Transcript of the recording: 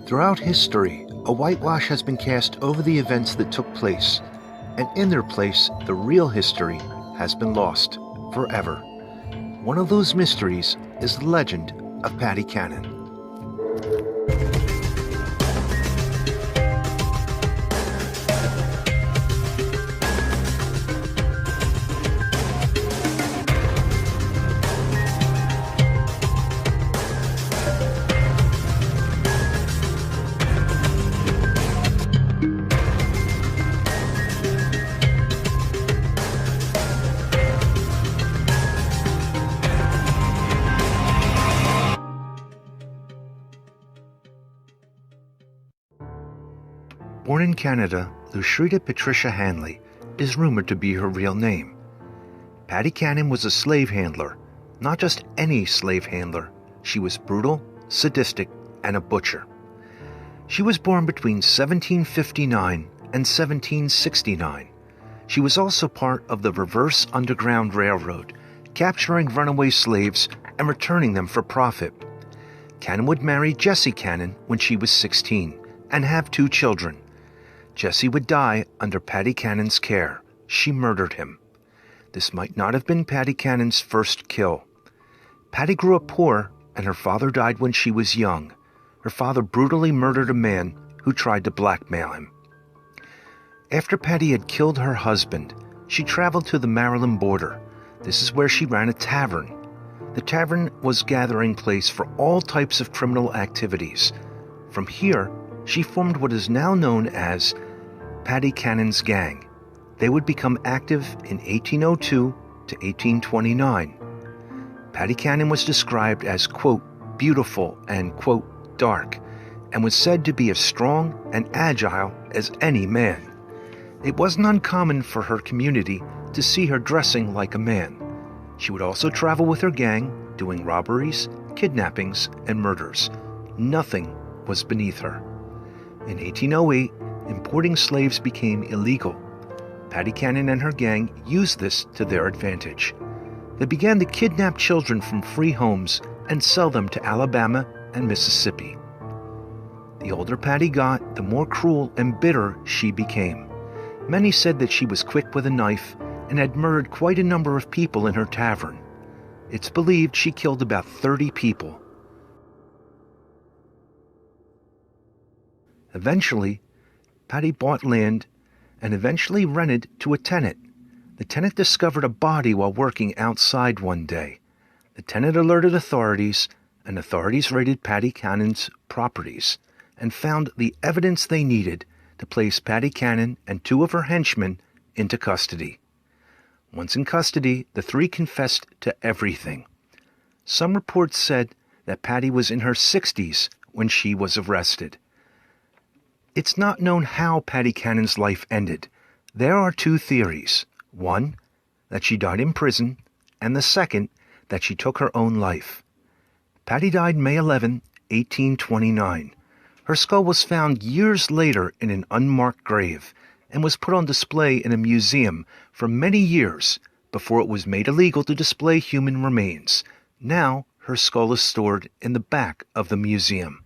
Throughout history, a whitewash has been cast over the events that took place, and in their place, the real history has been lost forever. One of those mysteries is the legend of Paddy Cannon. Born in Canada, Lushrita Patricia Hanley is rumored to be her real name. Paddy Cannon was a slave handler, not just any slave handler. She was brutal, sadistic, and a butcher. She was born between 1759 and 1769. She was also part of the Reverse Underground Railroad, capturing runaway slaves and returning them for profit. Cannon would marry Jessie Cannon when she was 16 and have 2 children. Jessie would die under Paddy Cannon's care. She murdered him. This might not have been Paddy Cannon's first kill. Paddy grew up poor, and her father died when she was young. Her father brutally murdered a man who tried to blackmail him. After Paddy had killed her husband, she traveled to the Maryland border. This is where she ran a tavern. The tavern was a gathering place for all types of criminal activities. From here, she formed what is now known as Paddy Cannon's Gang. They would become active in 1802 to 1829. Paddy Cannon was described as, quote, beautiful and, quote, dark, and was said to be as strong and agile as any man. It wasn't uncommon for her community to see her dressing like a man. She would also travel with her gang, doing robberies, kidnappings, and murders. Nothing was beneath her. In 1808, importing slaves became illegal. Paddy Cannon and her gang used this to their advantage. They began to kidnap children from free homes and sell them to Alabama and Mississippi. The older Paddy got, the more cruel and bitter she became. Many said that she was quick with a knife and had murdered quite a number of people in her tavern. It's believed she killed about 30 people. Eventually, Paddy bought land and eventually rented to a tenant. The tenant discovered a body while working outside one day. The tenant alerted authorities, and authorities raided Paddy Cannon's properties and found the evidence they needed to place Paddy Cannon and 2 of her henchmen into custody. Once in custody, the 3 confessed to everything. Some reports said that Paddy was in her 60s when she was arrested. It's not known how Paddy Cannon's life ended. There are 2 theories. One, that she died in prison, and the second, that she took her own life. Paddy died May 11, 1829. Her skull was found years later in an unmarked grave and was put on display in a museum for many years before it was made illegal to display human remains. Now, her skull is stored in the back of the museum.